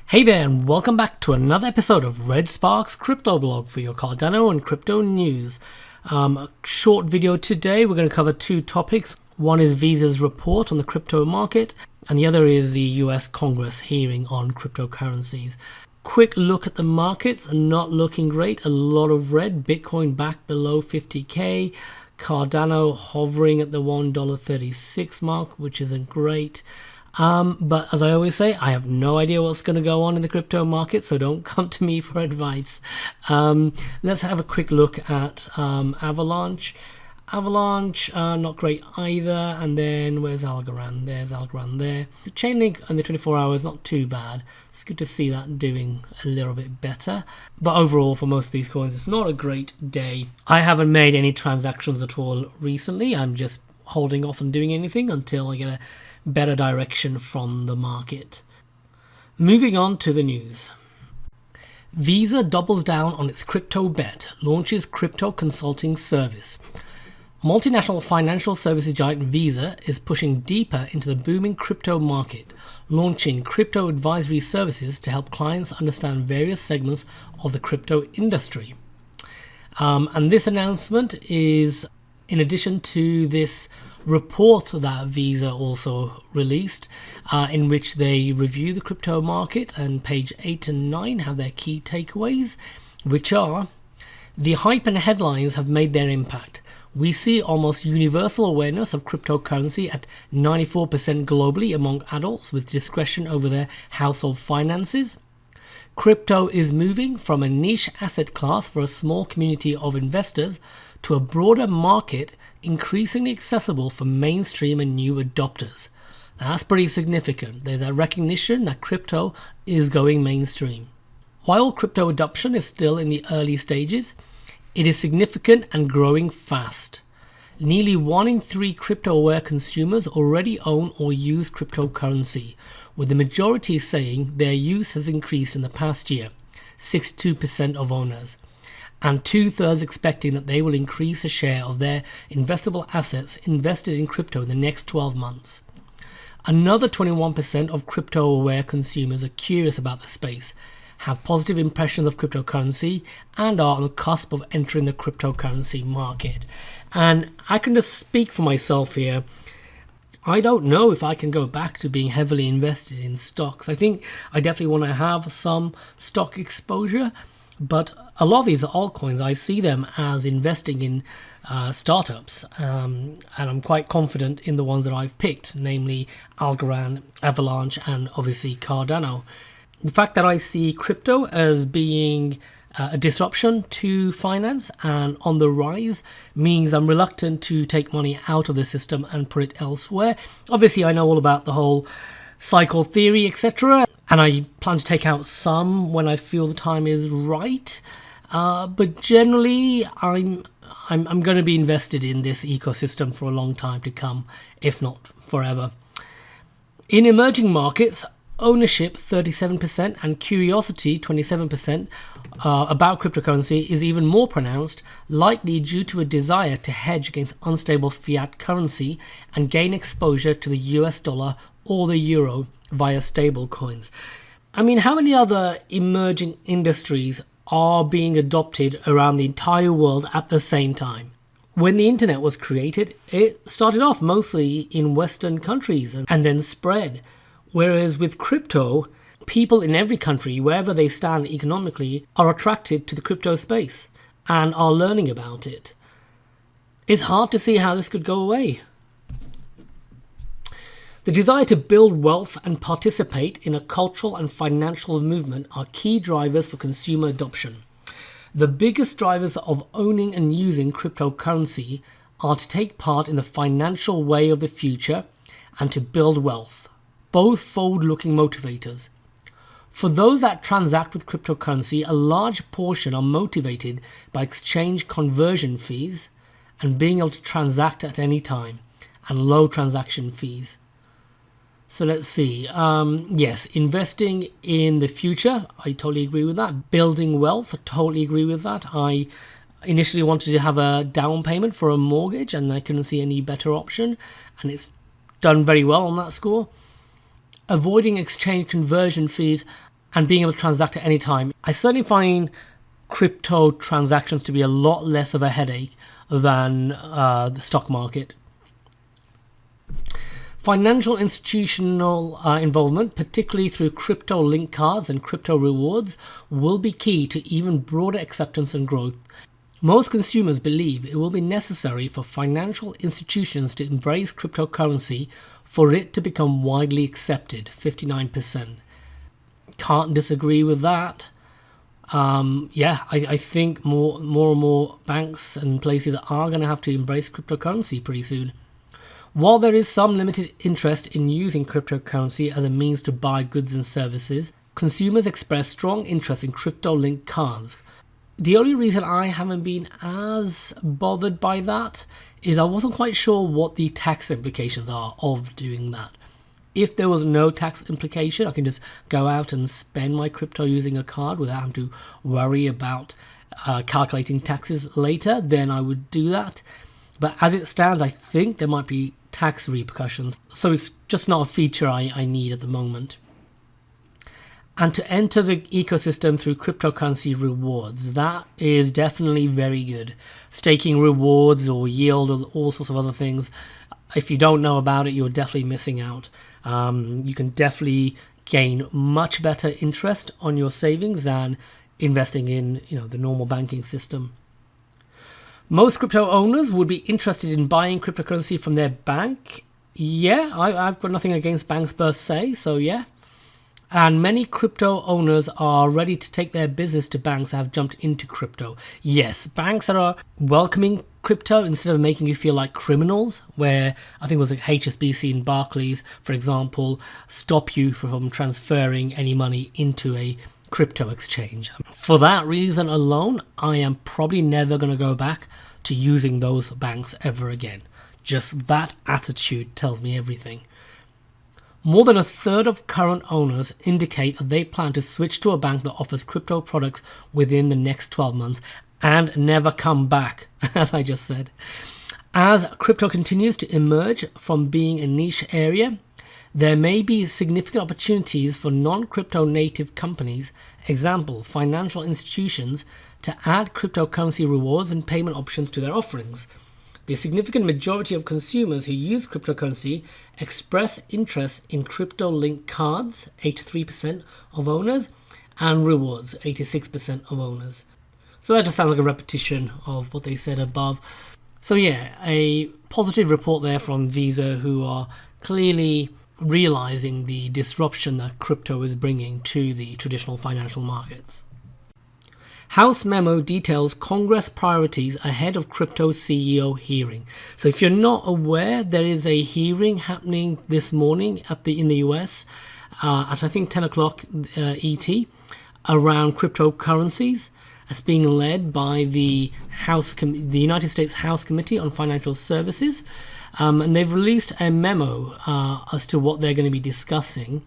Hey there, and welcome back to another episode of Red Sparks Crypto Blog for your Cardano and crypto news. A short video today. We're going to cover two topics. One is Visa's report on the crypto market, and the other is the US Congress hearing on cryptocurrencies. Quick look at the markets, not looking great. A lot of red. Bitcoin back below 50k. Cardano hovering at the $1.36 mark, which isn't great. But as I always say, I have no idea what's going to go on in the crypto market, so don't come to me for advice. Let's have a quick look at Avalanche. Avalanche, not great either. And then where's Algorand? There's Algorand there. The Chainlink in the 24 hours, not too bad. It's good to see that doing a little bit better. But overall, for most of these coins, it's not a great day. I haven't made any transactions at all recently. I'm just holding off on doing anything until I get a better direction from the market. Moving on to the news. Visa doubles down on its crypto bet, launches crypto consulting service. Multinational financial services giant Visa is pushing deeper into the booming crypto market, launching crypto advisory services to help clients understand various segments of the crypto industry. And this announcement is in addition to this report that Visa also released, in which they review the crypto market, and page 8 and 9 have their key takeaways, which are: the hype and headlines have made their impact. We see almost universal awareness of cryptocurrency at 94% globally among adults with discretion over their household finances. Crypto is moving from a niche asset class for a small community of investors to a broader market, increasingly accessible for mainstream and new adopters. Now, that's pretty significant. There's a recognition that crypto is going mainstream. While crypto adoption is still in the early stages, it is significant and growing fast. Nearly 1 in 3 crypto-aware consumers already own or use cryptocurrency, with the majority saying their use has increased in the past year, 62% of owners, and 2/3 expecting that they will increase a share of their investable assets invested in crypto in the next 12 months. Another 21% of crypto-aware consumers are curious about the space, have positive impressions of cryptocurrency, and are on the cusp of entering the cryptocurrency market. And I can just speak for myself here. I don't know if I can go back to being heavily invested in stocks. I think I definitely want to have some stock exposure, but a lot of these altcoins, I see them as investing in startups, and I'm quite confident in the ones that I've picked, namely Algorand, Avalanche, and obviously Cardano. The fact that I see crypto as being a disruption to finance and on the rise means I'm reluctant to take money out of the system and put it elsewhere. Obviously, I know all about the whole cycle theory, etc., and I plan to take out some when I feel the time is right. But generally, I'm going to be invested in this ecosystem for a long time to come, if not forever. In emerging markets, ownership 37% and curiosity 27% about cryptocurrency is even more pronounced, likely due to a desire to hedge against unstable fiat currency and gain exposure to the US dollar or the euro via stable coins. I mean, how many other emerging industries are being adopted around the entire world at the same time? When the internet was created, it started off mostly in Western countries and then spread. Whereas with crypto, people in every country, wherever they stand economically, are attracted to the crypto space and are learning about it. It's hard to see how this could go away. The desire to build wealth and participate in a cultural and financial movement are key drivers for consumer adoption. The biggest drivers of owning and using cryptocurrency are to take part in the financial way of the future and to build wealth. Both forward-looking motivators. For those that transact with cryptocurrency, a large portion are motivated by exchange conversion fees and being able to transact at any time, and low transaction fees. So let's see. Yes, investing in the future, I totally agree with that. Building wealth, I totally agree with that. I initially wanted to have a down payment for a mortgage, and I couldn't see any better option, and it's done very well on that score. Avoiding exchange conversion fees and being able to transact at any time. I certainly find crypto transactions to be a lot less of a headache than the stock market. Financial institutional involvement, particularly through crypto link cards and crypto rewards, will be key to even broader acceptance and growth. Most consumers believe it will be necessary for financial institutions to embrace cryptocurrency for it to become widely accepted, 59%. Can't disagree with that. I think more and more banks and places are going to have to embrace cryptocurrency pretty soon. While there is some limited interest in using cryptocurrency as a means to buy goods and services, consumers express strong interest in crypto-linked cards. The only reason I haven't been as bothered by that is I wasn't quite sure what the tax implications are of doing that. If there was no tax implication, I can just go out and spend my crypto using a card without having to worry about calculating taxes later, then I would do that. But as it stands, I think there might be tax repercussions. So it's just not a feature I need at the moment. And to enter the ecosystem through cryptocurrency rewards, that is definitely very good. Staking rewards or yield or all sorts of other things. If you don't know about it, you're definitely missing out. You can definitely gain much better interest on your savings than investing in the normal banking system. Most crypto owners would be interested in buying cryptocurrency from their bank. Yeah, I've got nothing against banks per se, so yeah. And many crypto owners are ready to take their business to banks that have jumped into crypto. Yes, banks that are welcoming crypto instead of making you feel like criminals, where I think it was like HSBC and Barclays, for example, stop you from transferring any money into a crypto exchange. For that reason alone, I am probably never going to go back to using those banks ever again. Just that attitude tells me everything. More than a third of current owners indicate that they plan to switch to a bank that offers crypto products within the next 12 months and never come back, as I just said. As crypto continues to emerge from being a niche area, there may be significant opportunities for non-crypto native companies, example, financial institutions, to add cryptocurrency rewards and payment options to their offerings. The significant majority of consumers who use cryptocurrency express interest in crypto-linked cards, 83% of owners, and rewards, 86% of owners. So that just sounds like a repetition of what they said above. So yeah, a positive report there from Visa, who are clearly realizing the disruption that crypto is bringing to the traditional financial markets. House memo details Congress priorities ahead of crypto CEO hearing. So if you're not aware, there is a hearing happening this morning in the US at I think 10 o'clock ET around cryptocurrencies. It's being led by the United States House Committee on Financial Services. And they've released a memo as to what they're going to be discussing.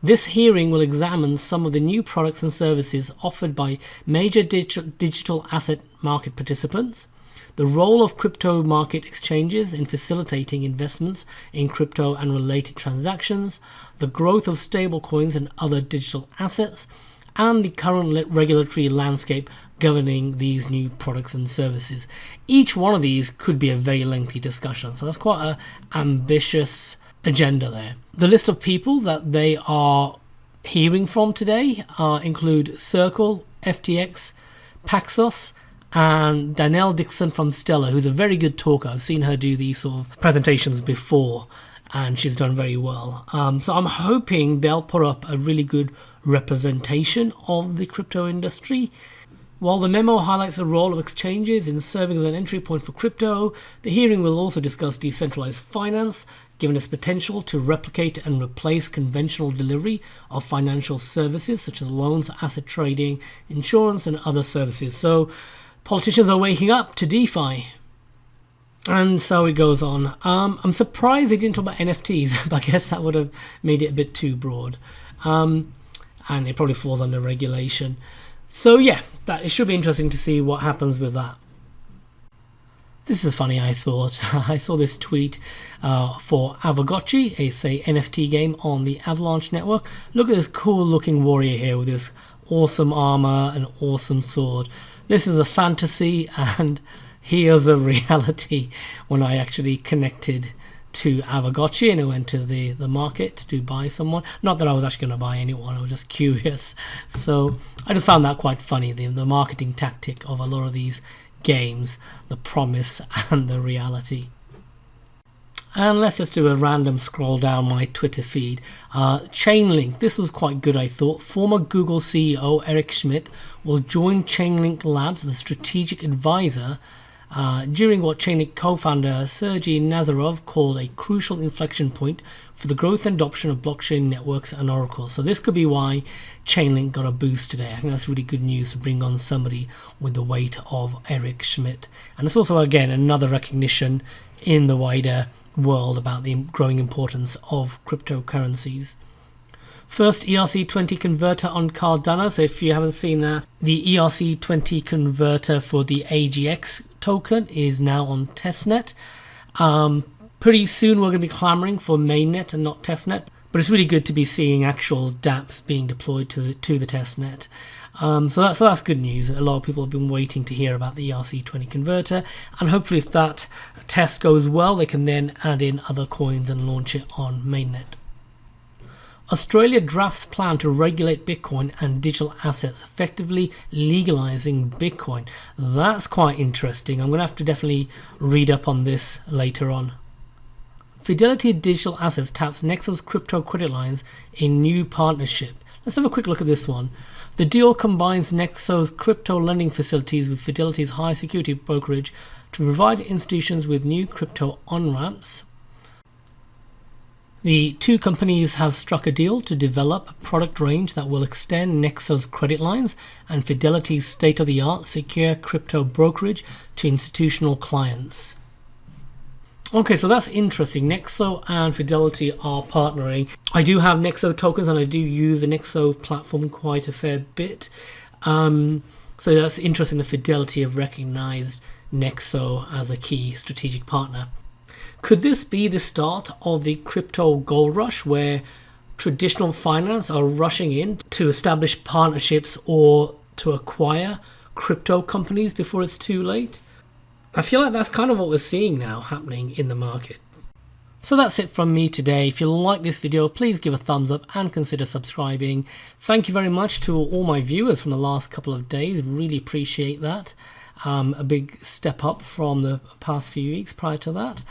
This hearing will examine some of the new products and services offered by major digital asset market participants, the role of crypto market exchanges in facilitating investments in crypto and related transactions, the growth of stablecoins and other digital assets, and the current regulatory landscape governing these new products and services. Each one of these could be a very lengthy discussion, so that's quite an ambitious agenda there. The list of people that they are hearing from today include Circle, FTX, Paxos, and Danielle Dixon from Stellar, who's a very good talker. I've seen her do these sort of presentations before, and she's done very well. So I'm hoping they'll put up a really good representation of the crypto industry. While the memo highlights the role of exchanges in serving as an entry point for crypto, the hearing will also discuss decentralized finance, given its potential to replicate and replace conventional delivery of financial services such as loans, asset trading, insurance, and other services. So politicians are waking up to DeFi. And so it goes on. I'm surprised they didn't talk about NFTs, but I guess that would have made it a bit too broad. And it probably falls under regulation. So yeah, it should be interesting to see what happens with that. This is funny, I thought. I saw this tweet for Avagotchi, it's a NFT game on the Avalanche network. Look at this cool looking warrior here with this awesome armor and awesome sword. This is a fantasy, and here's a reality when I actually connected to Avagotchi and I went to the market to buy someone. Not that I was actually going to buy anyone, I was just curious. So I just found that quite funny, the marketing tactic of a lot of these games, the promise and the reality. And let's just do a random scroll down my Twitter feed. Chainlink, this was quite good, I thought. Former Google CEO Eric Schmidt will join Chainlink Labs as a strategic advisor during what Chainlink co-founder Sergey Nazarov called a crucial inflection point for the growth and adoption of blockchain networks and oracles. So this could be why Chainlink got a boost today. I think that's really good news to bring on somebody with the weight of Eric Schmidt. And it's also, again, another recognition in the wider world about the growing importance of cryptocurrencies. First ERC20 converter on Cardano. So if you haven't seen that, the ERC20 converter for the AGX token is now on testnet. Pretty soon we're going to be clamoring for mainnet and not testnet, but it's really good to be seeing actual dApps being deployed to the testnet. So that's good news. A lot of people have been waiting to hear about the ERC20 converter, and hopefully if that test goes well, they can then add in other coins and launch it on mainnet. Australia drafts plan to regulate Bitcoin and digital assets, effectively legalizing Bitcoin. That's quite interesting. I'm going to have to definitely read up on this later on. Fidelity Digital Assets taps Nexo's crypto credit lines in new partnership. Let's have a quick look at this one. The deal combines Nexo's crypto lending facilities with Fidelity's high security brokerage to provide institutions with new crypto on-ramps. The two companies have struck a deal to develop a product range that will extend Nexo's credit lines and Fidelity's state-of-the-art secure crypto brokerage to institutional clients. Okay, so that's interesting. Nexo and Fidelity are partnering. I do have Nexo tokens and I do use the Nexo platform quite a fair bit. So that's interesting that Fidelity have recognized Nexo as a key strategic partner. Could this be the start of the crypto gold rush where traditional finance are rushing in to establish partnerships or to acquire crypto companies before it's too late? I feel like that's kind of what we're seeing now happening in the market. So that's it from me today. If you like this video, please give a thumbs up and consider subscribing. Thank you very much to all my viewers from the last couple of days. Really appreciate that. A big step up from the past few weeks prior to that.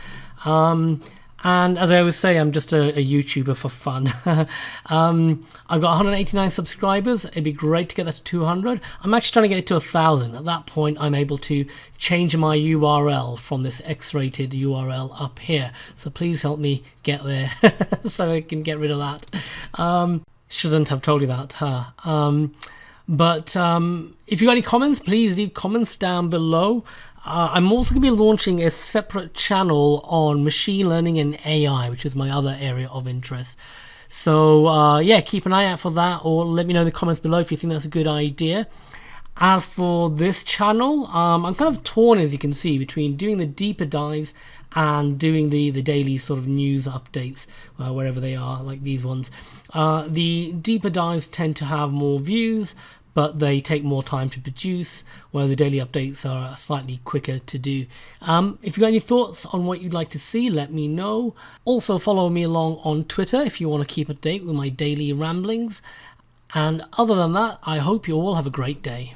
And as I always say, I'm just a YouTuber for fun. I've got 189 subscribers. It'd be great to get that to 200. I'm actually trying to get it to 1,000. At that point, I'm able to change my URL from this X-rated URL up here. So please help me get there so I can get rid of that. Shouldn't have told you that, huh? But if you got any comments, please leave comments down below. I'm also going to be launching a separate channel on machine learning and AI, which is my other area of interest. So yeah, keep an eye out for that, or let me know in the comments below if you think that's a good idea. As for this channel, I'm kind of torn, as you can see, between doing the deeper dives and doing the daily sort of news updates, wherever they are, like these ones. The deeper dives tend to have more views, but they take more time to produce, whereas the daily updates are slightly quicker to do. If you've got any thoughts on what you'd like to see, let me know. Also follow me along on Twitter if you want to keep up to date with my daily ramblings. And other than that, I hope you all have a great day.